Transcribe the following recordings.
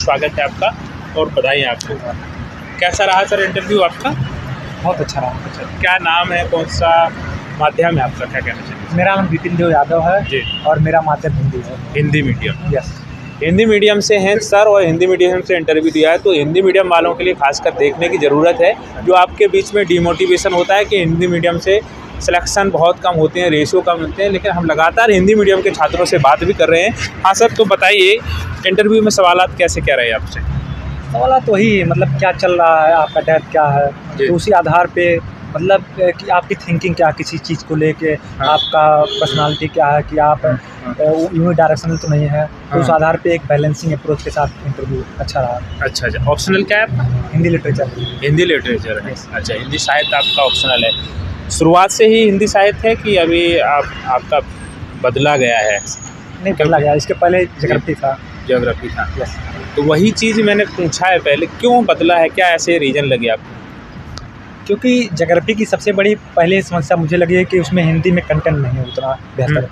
स्वागत है आपका और बधाई आपको। कैसा रहा सर इंटरव्यू आपका? बहुत अच्छा रहा। अच्छा, क्या नाम है, कौन सा माध्यम है आपका, क्या कहना चाहिए? मेरा नाम विपिन देव यादव है जी। और मेरा माध्यम हिंदी है। Hindi medium. Yes. Hindi medium से हैं सर और हिंदी मीडियम से इंटरव्यू दिया है, तो हिंदी मीडियम वालों के लिए खासकर देखने की ज़रूरत है जो आपके बीच में डिमोटिवेशन होता है कि हिंदी मीडियम से सिलेक्शन बहुत कम होते हैं, रेशियो कम होते हैं, लेकिन हम लगातार हिंदी मीडियम के छात्रों से बात भी कर रहे हैं। हाँ सर, तो बताइए इंटरव्यू में सवालात कैसे क्या रहे आपसे? सवाल तो वही मतलब क्या चल रहा है, आपका डेप्थ क्या है, तो उसी आधार पे मतलब कि आपकी थिंकिंग क्या किसी चीज़ को लेके, हाँ। आपका पर्सनालिटी क्या है कि आप यूँ डायरेक्शनल तो नहीं है, तो उस आधार पे एक बैलेंसिंग अप्रोच के साथ इंटरव्यू अच्छा रहा। अच्छा अच्छा, ऑप्शनल क्या है आपका? हिंदी लिटरेचर। हिंदी लिटरेचर है। अच्छा, हिंदी साहित्य आपका ऑप्शनल है। शुरुआत से ही हिंदी साहित्य है कि अभी आपका बदला गया है? नहीं बदला गया, इसके पहले ज्योग्राफी था। ज्योग्राफी था। यस। तो वही चीज़ मैंने पूछा है पहले, क्यों बदला है, क्या ऐसे रीज़न लगे आपको? क्योंकि ज्योग्राफी की सबसे बड़ी पहले समस्या मुझे लगी है कि उसमें हिंदी में कंटेंट नहीं है उतना बेहतर।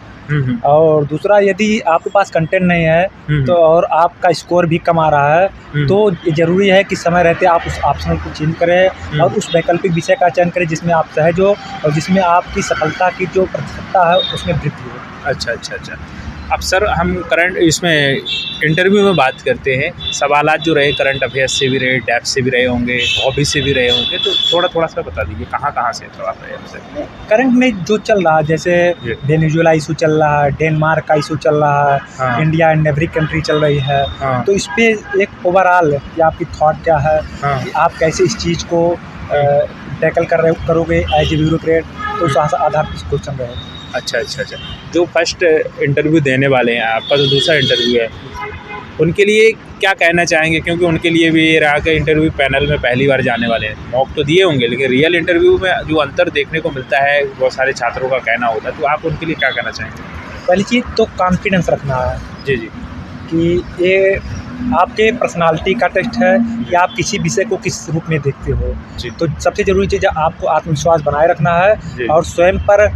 और दूसरा, यदि आपके पास कंटेंट नहीं है तो और आपका स्कोर भी कम आ रहा है तो ये ज़रूरी है कि समय रहते आप उस ऑप्शनल को चेंज करें और उस वैकल्पिक विषय का चयन करें जिसमें आप सहज हो और जिसमें आपकी सफलता की जो प्रतिशतता है उसमें वृद्धि हो। अच्छा अच्छा अच्छा। अब सर हम करंट इसमें इंटरव्यू में बात करते हैं, सवालात जो रहे करंट अफेयर्स से भी रहे, डेप्थ से भी रहे होंगे, हॉबी से भी रहे होंगे, तो थोड़ा सा बता दीजिए कहाँ से सवाल रहे आपसे? करंट में जो चल रहा है, जैसे वेनेजुएला इशू चल रहा है, डेनमार्क का इशू चल रहा है, हाँ। इंडिया एंड एवरी कंट्री चल रही है। हाँ। तो इस पर एक ओवरऑल कि आपकी थॉट क्या है, हाँ। कि आप कैसे इस चीज़ को टैकल करोगे एज ए ब्यूरोक्रेट, तो उस आधार पर क्वेश्चन रहे। अच्छा अच्छा अच्छा। जो फर्स्ट इंटरव्यू देने वाले हैं, आपका जो दूसरा इंटरव्यू है, उनके लिए क्या कहना चाहेंगे? क्योंकि उनके लिए भी ये रहा कि इंटरव्यू पैनल में पहली बार जाने वाले हैं, मॉक तो दिए होंगे लेकिन रियल इंटरव्यू में जो अंतर देखने को मिलता है बहुत सारे छात्रों का कहना होता है, तो आप उनके लिए क्या कहना चाहेंगे? पहली चीज़ तो कॉन्फिडेंस रखना है। जी जी। कि ये आपके पर्सनालिटी का टेस्ट है कि आप किसी विषय को किस रूप में देखते हो। तो सबसे ज़रूरी चीज़ है आपको आत्मविश्वास बनाए रखना है और स्वयं पर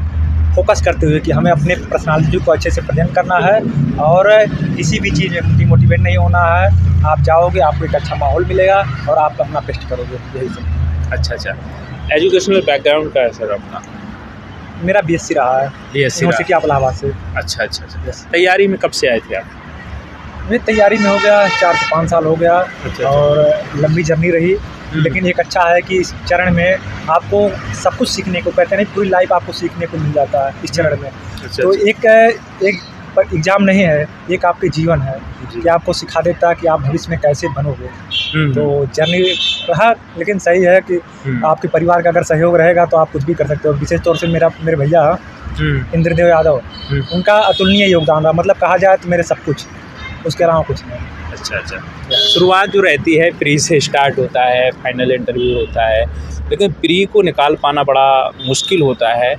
फोकस करते हुए कि हमें अपने पर्सनालिटी को अच्छे से प्रेजेंट करना है और किसी भी चीज़ में डिमोटिवेट नहीं होना है। आप जाओगे, आपको एक अच्छा माहौल मिलेगा और आप अपना बेस्ट करोगे, यही सब। अच्छा अच्छा। एजुकेशनल बैकग्राउंड का है सर अपना? मेरा बीएससी रहा है, यूनिवर्सिटी ऑफ इलाहाबाद से। अच्छा अच्छा अच्छा। तैयारी में कब से आए थे आप? मेरी तैयारी में हो गया 4 से 5 साल हो गया। अच्छा। और लंबी जर्नी रही, लेकिन एक अच्छा है कि इस चरण में आपको सब कुछ सीखने को, कहते नहीं पूरी लाइफ आपको सीखने को मिल जाता है इस चरण में। तो एक एग्ज़ाम नहीं है, एक आपके जीवन है कि आपको सिखा देता है कि आप भविष्य में कैसे बनोगे। तो जर्नी रहा, लेकिन सही है कि आपके परिवार का अगर सहयोग रहेगा तो आप कुछ भी कर सकते हो। विशेष तौर से मेरे भैया इंद्रदेव यादव, उनका अतुलनीय योगदान रहा, मतलब कहा जाए तो मेरे सब कुछ, उसके अलावा कुछ नहीं। अच्छा अच्छा। शुरुआत जो रहती है प्री से स्टार्ट होता है, फाइनल इंटरव्यू होता है, लेकिन प्री को निकाल पाना बड़ा मुश्किल होता है।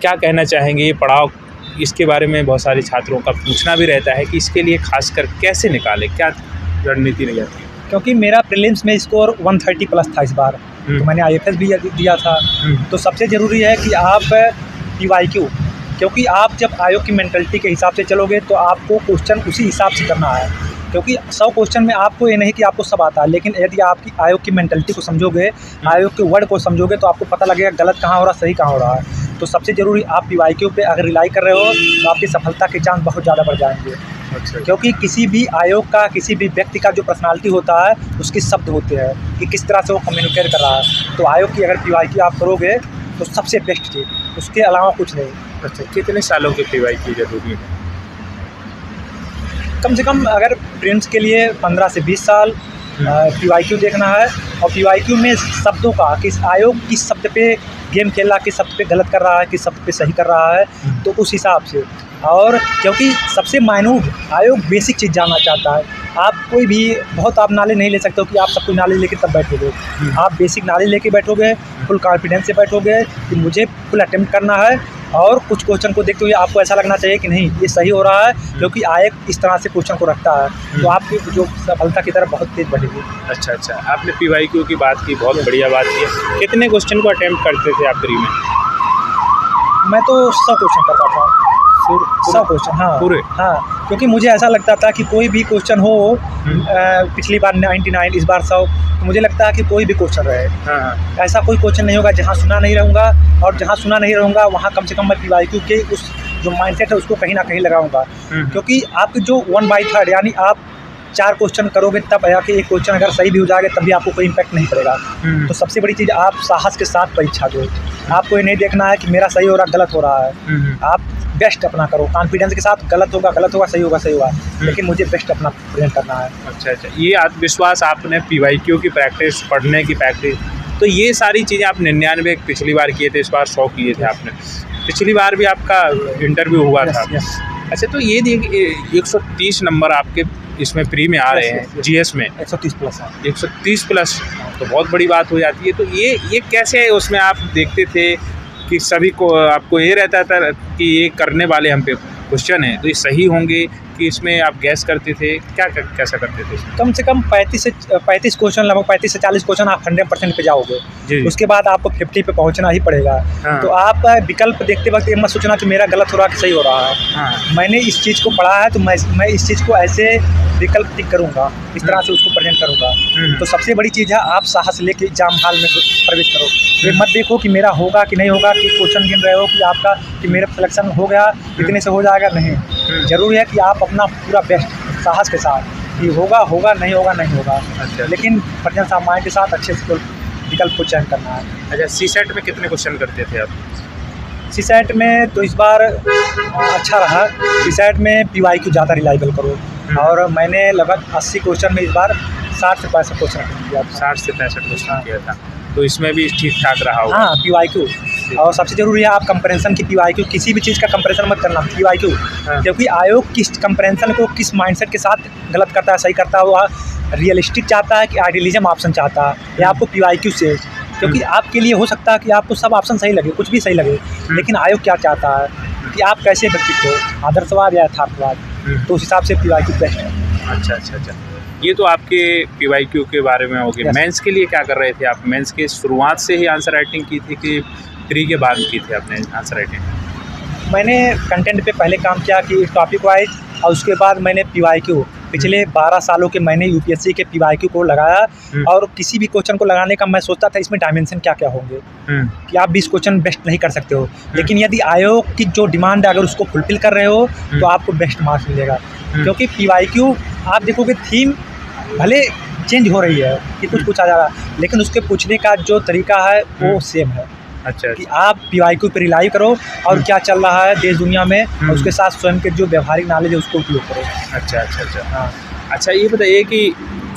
क्या कहना चाहेंगे ये पड़ाव, इसके बारे में बहुत सारे छात्रों का पूछना भी रहता है कि इसके लिए खासकर कैसे निकालें, क्या रणनीति नहीं आती? क्योंकि मेरा प्रीलिम्स में स्कोर 130 प्लस था इस बार, तो मैंने IFS भी दिया था। तो सबसे ज़रूरी है कि आप PYQ, क्योंकि आप जब आयोग की मेंटलिटी के हिसाब से चलोगे तो आपको क्वेश्चन उसी हिसाब से करना है। क्योंकि 100 क्वेश्चन में आपको ये नहीं कि आपको सब आता है, लेकिन यदि आपकी आयोग की मेंटलिटी को समझोगे, आयोग के वर्ड को समझोगे, तो आपको पता लगेगा गलत कहाँ हो रहा है, सही कहाँ हो रहा है। तो सबसे ज़रूरी आप PYQ पे अगर रिलाई कर रहे हो तो आपकी सफलता के चांस बहुत ज़्यादा बढ़ जाएंगे। अच्छा। क्योंकि किसी भी आयोग का, किसी भी व्यक्ति का जो पर्सनालिटी होता है उसके शब्द होते हैं कि किस तरह से वो कम्युनिकेट कर रहा है। तो आयोग की अगर PYQ आप करोगे तो सबसे बेस्ट चीज़, उसके अलावा कुछ नहीं। अच्छा, कितने सालों के PYQ जरूरी है? कम से कम अगर प्रिलिम्स के लिए 15 से 20 साल PYQ देखना है, और PYQ में शब्दों का, किस आयोग किस शब्द पे गेम खेल रहा है, किस शब्द पे गलत कर रहा है, किस शब्द पे सही कर रहा है, तो उस हिसाब से। और क्योंकि सबसे माइन्यूट आयोग बेसिक चीज़ जानना चाहता है। आप कोई भी बहुत आप नॉलेज नहीं ले सकते हो कि आप सब कुछ नॉलेज लेके तब बैठोगे। आप बेसिक नॉलेज लेके बैठोगे, फुल कॉन्फिडेंस से बैठोगे कि मुझे फुल अटेम्प्ट करना है, और कुछ क्वेश्चन को देखते हुए आपको ऐसा लगना चाहिए कि नहीं ये सही हो रहा है, क्योंकि आयोग इस तरह से क्वेश्चन को रखता है, तो आपकी जो सफलता की तरफ बहुत तेज़ बढ़ेगी। अच्छा अच्छा। आपने PYQ की बात की, बहुत बढ़िया बात की। कितने क्वेश्चन को अटेम्प्ट करते थे आप प्री में? मैं तो 100 क्वेश्चन करता था। 100 क्वेश्चन, हाँ पूरे? हाँ, क्योंकि मुझे ऐसा लगता था कि कोई भी क्वेश्चन हो, पिछली बार 99, इस बार 100, तो मुझे लगता है कि कोई भी क्वेश्चन रहे, हाँ, ऐसा कोई क्वेश्चन नहीं होगा जहाँ सुना नहीं रहूँगा, और जहाँ सुना नहीं रहूँगा वहाँ कम से कम मैं पीवाईक्यू के उस जो माइंडसेट है उसको कहीं ना कहीं लगाऊंगा। क्योंकि आपके जो 1/3 यानी आप 4 क्वेश्चन करोगे तब आके एक क्वेश्चन अगर सही भी हो जाएगा तब भी आपको कोई इम्पैक्ट नहीं पड़ेगा। तो सबसे बड़ी चीज़, आप साहस के साथ परीक्षा दो। आपको ये नहीं देखना है कि मेरा सही हो रहा गलत हो रहा है, आप बेस्ट अपना करो कॉन्फिडेंस के साथ। गलत होगा, सही होगा, लेकिन मुझे बेस्ट अपना प्रेजेंट करना है। अच्छा, ये आत्मविश्वास आपने पीवाईक्यू की प्रैक्टिस, पढ़ने की प्रैक्टिस, तो ये सारी चीज़ें आप 99 पिछली बार किए थे, इस बार 100 किए थे आपने। पिछली बार भी आपका इंटरव्यू हुआ था। अच्छा, तो ये देखिए 130 नंबर आपके इसमें प्री में आ रहे हैं, जीएस में 130 प्लस है। 130 प्लस, तो बहुत बड़ी बात हो जाती है। तो ये कैसे उसमें आप देखते थे कि सभी को, आपको ये रहता था कि ये करने वाले हम पे क्वेश्चन हैं तो ये सही होंगे, कि इसमें आप गैस करते थे, कैसा करते थे? कम से कम 35 क्वेश्चन, लगभग 35 से 40 क्वेश्चन आप 100% पे जाओगे। जी। उसके बाद आपको 50 पे पहुंचना ही पड़ेगा। हाँ। तो आप विकल्प देखते वक्त ये मत सोचना कि मेरा गलत हो रहा है कि सही हो रहा है। हाँ। मैंने इस चीज़ को पढ़ा है तो मैं इस चीज़ को ऐसे विकल्प टिक करूँगा, इस तरह से उसको प्रेजेंट करूँगा। तो सबसे बड़ी चीज़ है आप साहस लेके एग्जाम हॉल में प्रवेश करो। ये मत देखो कि मेरा होगा कि नहीं होगा, कि क्वेश्चन गिन रहे हो कि आपका कि मेरा सिलेक्शन हो गया, इतने से हो जाएगा, नहीं। जरूरी है कि आप अपना पूरा बेस्ट साहस के साथ, कि होगा नहीं होगा। अच्छा। लेकिन प्रेजेंट माइंड के साथ अच्छे से विकल्प को चयन करना है। अच्छा, सीसेट में कितने क्वेश्चन करते थे आप? सीसेट में तो इस बार अच्छा रहा। सीसेट में पीवाईक्यू ज़्यादा रिलायबल करो, और मैंने लगभग 80 क्वेश्चन में इस बार 60 से 65 क्वेश्चन किया था। 60 से 65 क्वेश्चन किया था, तो इसमें भी ठीक ठाक रहा होगा। हाँ, पीवाईक्यू। और सबसे ज़रूरी है आप कंपैरिजन की पीवाईक्यू, किसी भी चीज़ का कंपैरिजन मत करना पीवाईक्यू। हाँ। क्योंकि आयोग किस कंपैरिजन को किस माइंडसेट के साथ गलत करता है, सही करता है, वो रियलिस्टिक चाहता है कि आइडियलिज्म ऑप्शन चाहता है, या आपको पीवाईक्यू से। क्योंकि आपके लिए हो सकता है कि आपको सब ऑप्शन सही लगे, कुछ भी सही लगे, लेकिन आयोग क्या चाहता है कि आप कैसे व्यक्तित्व हो, आदर्शवाद या यथार्थवाद। तो उस हिसाब से पीवाईक्यू बेस्ट है। अच्छा, ये तो आपके पीवाईक्यू के बारे में हो गया। Yes. मेंस के लिए क्या कर रहे थे आप? मेंस के शुरुआत से ही आंसर राइटिंग की थी कि प्री के बाद की थी आपने आंसर राइटिंग? मैंने कंटेंट पे पहले काम किया कि टॉपिक वाइज, और उसके बाद मैंने पीवाईक्यू पिछले 12 सालों के मैंने यूपीएससी के पीवाईक्यू को लगाया। और किसी भी क्वेश्चन को लगाने का मैं सोचता था इसमें डायमेंशन क्या क्या होंगे, कि आप 20 क्वेश्चन बेस्ट नहीं कर सकते हो, लेकिन यदि आयोग की जो डिमांड है अगर उसको फुलफिल कर रहे हो तो आपको बेस्ट मार्क्स मिलेगा। क्योंकि पीवाईक्यू आप देखोगे थीम भले चेंज हो रही है कि कुछ आ जा रहा है, लेकिन उसके पूछने का जो तरीका है वो सेम है। अच्छा, कि आप पीवाईक्यू पे रिलाई करो और क्या चल रहा है देश दुनिया में, और उसके साथ स्वयं के जो व्यवहारिक नॉलेज है उसको उपयोग करो। अच्छा। हाँ। अच्छा, ये बताइए कि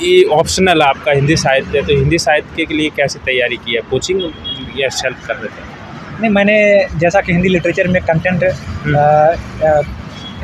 ये ऑप्शनल आपका हिंदी साहित्य है, तो हिंदी साहित्य के लिए कैसे तैयारी की है? कोचिंग या सेल्फ कर रहे थे? नहीं, मैंने जैसा कि हिंदी लिटरेचर में कंटेंट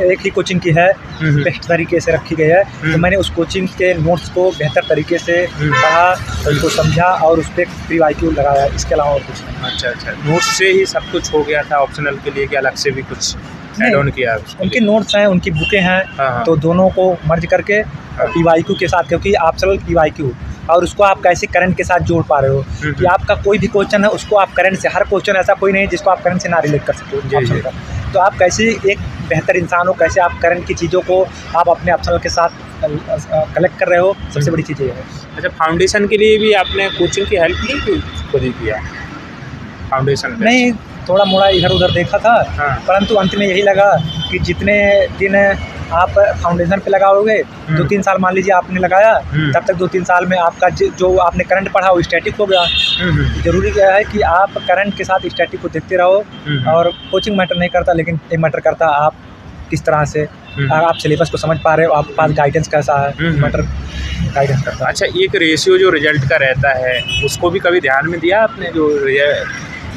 एक ही कोचिंग की है, बेस्ट तरीके से रखी गई है, तो मैंने उस कोचिंग के नोट्स को बेहतर तरीके से पढ़ा, उनको समझा और उस पर पीवाईक्यू लगाया, इसके अलावा और कुछ नहीं। अच्छा, नोट्स से ही सब कुछ हो गया था ऑप्शनल के लिए, कि अलग से भी कुछ ऐड ऑन किया? उनके नोट्स हैं, उनकी बुकें हैं। हाँ। तो दोनों को मर्ज करके पीवाईक्यू के साथ, क्योंकि ऑप्शनल पीवाईक्यू और उसको आप कैसे करंट के साथ जोड़ पा रहे हो, कि आपका कोई भी क्वेश्चन है उसको आप करंट से, हर क्वेश्चन ऐसा कोई नहीं जिसको आप करंट से ना रिलेट कर सकते हो ऑप्शनल का। तो आप कैसे एक बेहतर इंसान हो, कैसे आप करंट की चीज़ों को आप अपने ऑप्शनल के साथ कलेक्ट कर रहे हो, सबसे बड़ी चीज़ ये है। अच्छा, फाउंडेशन के लिए भी आपने कोचिंग की हेल्प ली कि खुद ही किया फाउंडेशन? नहीं, थोड़ा मोड़ा इधर उधर देखा था। हाँ। परंतु अंत में यही लगा कि जितने दिन आप फाउंडेशन पे लगाओगे, 2-3 साल मान लीजिए आपने लगाया, तब तक 2-3 साल में आपका जो आपने करंट पढ़ा वो स्टैटिक हो गया। जरूरी क्या है कि आप करंट के साथ स्टैटिक को देखते रहो, और कोचिंग मैटर नहीं करता, लेकिन ये मैटर करता आप किस तरह से आप सिलेबस को समझ पा रहे हो, आपके पास गाइडेंस कैसा है, मैटर गाइडेंस करता है। अच्छा, एक रेशियो जो रिजल्ट का रहता है उसको भी कभी ध्यान में दिया आपने? जो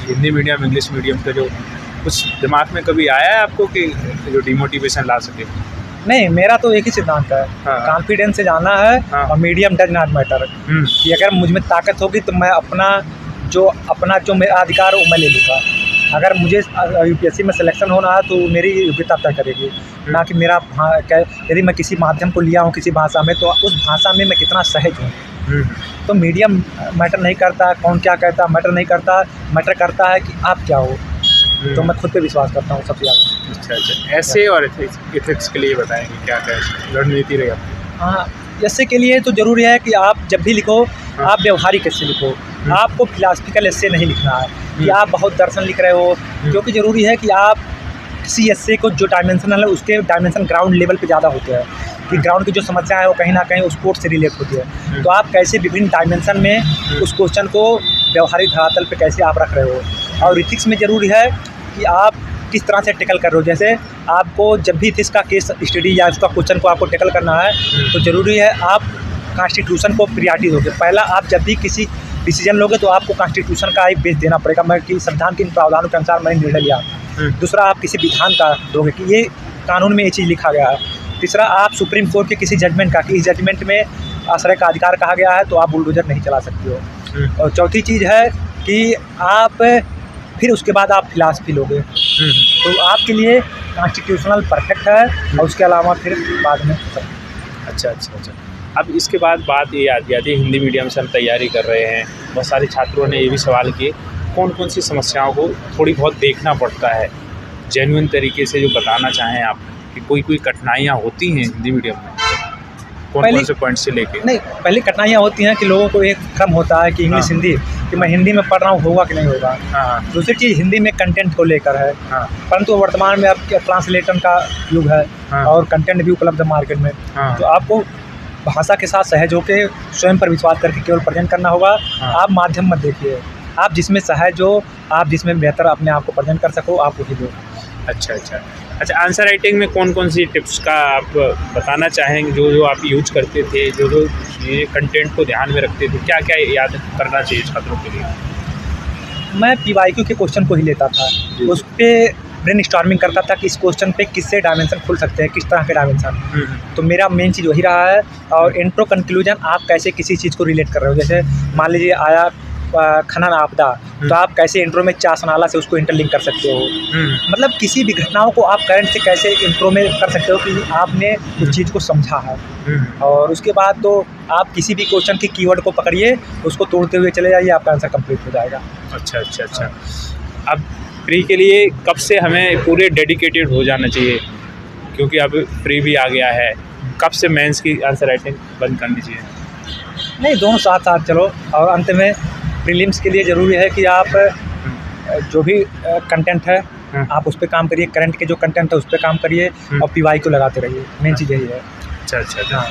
हिंदी मीडियम इंग्लिश मीडियम का जो कुछ दिमाग में कभी आया है आपको कि जो डिमोटिवेशन ला सके? नहीं, मेरा तो एक ही सिद्धांत है, कॉन्फिडेंस से जाना है। हाँ। और मीडियम डज नॉट मैटर, कि अगर मुझ में ताकत होगी तो मैं अपना जो मेरा अधिकार है वो मैं ले लूँगा। अगर मुझे यूपीएससी में सिलेक्शन होना है तो मेरी योग्यता तय करेगी, ना कि मेरा यदि मैं किसी माध्यम को लिया हूँ किसी भाषा में तो उस भाषा में मैं कितना सहज हूँ। तो मीडियम मैटर नहीं करता, कौन क्या कहता मैटर नहीं करता, मैटर करता है कि आप क्या हो, तो मैं खुद पे विश्वास करता हूँ सबसे ज़्यादा। अच्छा अच्छा, ऐसे और एथिक्स के लिए बताएंगे क्या क्या रणनीति रही आपकी? हाँ, ऐसे के लिए तो ज़रूरी है कि आप जब भी लिखो आप व्यवहारिक ऐसे लिखो, आपको फिलासफिकल ऐसे नहीं लिखना है कि आप बहुत दर्शन लिख रहे हो, क्योंकि ज़रूरी है कि आप किसी ऐसे को जो डायमेंशनल है उसके डायमेंशन ग्राउंड लेवल पे ज़्यादा होते हैं, कि ग्राउंड की जो समस्या है वो कहीं ना कहीं उस कोर्स से रिलेट होती है। तो आप कैसे विभिन्न डायमेंशन में उस क्वेश्चन को व्यवहारिक धरातल पे कैसे आप रख रहे हो। और इथिक्स में ज़रूरी है कि आप किस तरह से टेकल कर रहे हो। जैसे आपको जब भी इथिक्स का केस स्टडी या उसका क्वेश्चन को आपको टेकल करना है तो ज़रूरी है आप कॉन्स्टिट्यूशन को प्रियॉरिटी दोगे। पहला आप जब भी किसी डिसीजन लोगे तो आपको कॉन्स्टिट्यूशन का एक बेस देना पड़ेगा, मैं कि संविधान के इन प्रावधानों के अनुसार मैंने निर्णय लिया। दूसरा आप किसी विधान का दोगे कि ये कानून में ये चीज़ लिखा गया है। तीसरा आप सुप्रीम कोर्ट के किसी जजमेंट का कि इस जजमेंट में आश्रय का अधिकार कहा गया है तो आप बुलडोजर नहीं चला सकते हो। और चौथी चीज़ है कि आप फिर उसके बाद आप फिलासफी लोगे तो आपके लिए कॉन्स्टिट्यूशनल परफेक्ट है और उसके अलावा फिर बाद में। अच्छा अच्छा अच्छा, अब इसके बाद बात ये आती है हिंदी मीडियम से हम तैयारी कर रहे हैं, बहुत सारे छात्रों ने ये भी सवाल किए कौन कौन सी समस्याओं को थोड़ी बहुत देखना पड़ता है, जेन्युइन तरीके से जो बताना चाहें आप कि कोई कोई कठिनाइयाँ होती हैं हिंदी मीडियम में, कौन से पॉइंट से लेके? नहीं, पहले कठिनाइयाँ होती हैं कि लोगों को एक भ्रम होता है कि इंग्लिश हिंदी कि मैं हिंदी में पढ़ रहा हूँ होगा कि नहीं होगा। दूसरी चीज़ हिंदी में कंटेंट को लेकर है, परंतु वर्तमान में अब ट्रांसलेटर का युग है और कंटेंट भी उपलब्ध है मार्केट में। तो आपको भाषा के साथ सहज होकर स्वयं पर विश्वास करके केवल प्रेजेंट करना होगा। आप माध्यम मत देखिए, आप जिसमें सहज हो, आप जिसमें बेहतर अपने आप को प्रेजेंट कर सको आप वही दो। अच्छा अच्छा अच्छा, आंसर राइटिंग में कौन कौन सी टिप्स का आप बताना चाहेंगे जो आप यूज करते थे, जो ये कंटेंट को ध्यान में रखते थे, क्या क्या याद करना चाहिए छात्रों के लिए? मैं PYQ के क्वेश्चन को ही लेता था, उस पर ब्रेन स्टॉर्मिंग करता था कि इस क्वेश्चन पे किससे डायमेंशन खुल सकते हैं, किस तरह के डायमेंशन। तो मेरा मेन चीज़ वही रहा है। और इंट्रो कंक्लूजन आप कैसे किसी चीज़ को रिलेट कर रहे हो, जैसे मान लीजिए आया खनन आपदा, तो आप कैसे इंट्रो में चासनाला से उसको इंटरलिंक कर सकते हो। मतलब किसी भी घटनाओं को आप करंट से कैसे इंट्रो में कर सकते हो कि आपने उस चीज़ को समझा है। और उसके बाद तो आप किसी भी क्वेश्चन की कीवर्ड को पकड़िए, उसको तोड़ते हुए चले जाइए, आपका आंसर कंप्लीट हो जाएगा। अच्छा अच्छा अच्छा, अब प्री के लिए कब से हमें पूरे डेडिकेटेड हो जाना चाहिए, क्योंकि अब प्री भी आ गया है, कब से मेंस की आंसर राइटिंग बंद करनी चाहिए? नहीं, दोनों साथ साथ चलो। और अंत में प्रीलिम्स के लिए ज़रूरी है कि आप जो भी कंटेंट है आप उस पर काम करिए, करंट के जो कंटेंट है उस पर काम करिए और PYQ लगाते रहिए, मेन चीज़ यही है। अच्छा अच्छा अच्छा,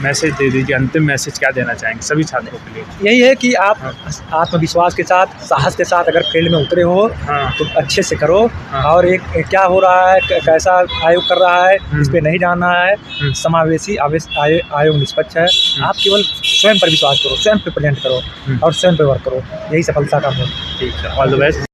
मैसेज दे दीजिए, अंतिम मैसेज क्या देना चाहेंगे सभी छात्रों के लिए? यही है कि आप आत्मविश्वास के साथ, साहस के साथ अगर फील्ड में उतरे हो तो अच्छे से करो। और एक क्या हो रहा है, कैसा आयोग कर रहा है, इस पर नहीं जानना है। समावेशी आयोग निष्पक्ष है। आप केवल स्वयं पर विश्वास करो, स्वयं पर प्रेजेंट करो और स्वयं पर वर्क करो, यही सफलता का मूल। ठीक है, ऑल द बेस्ट।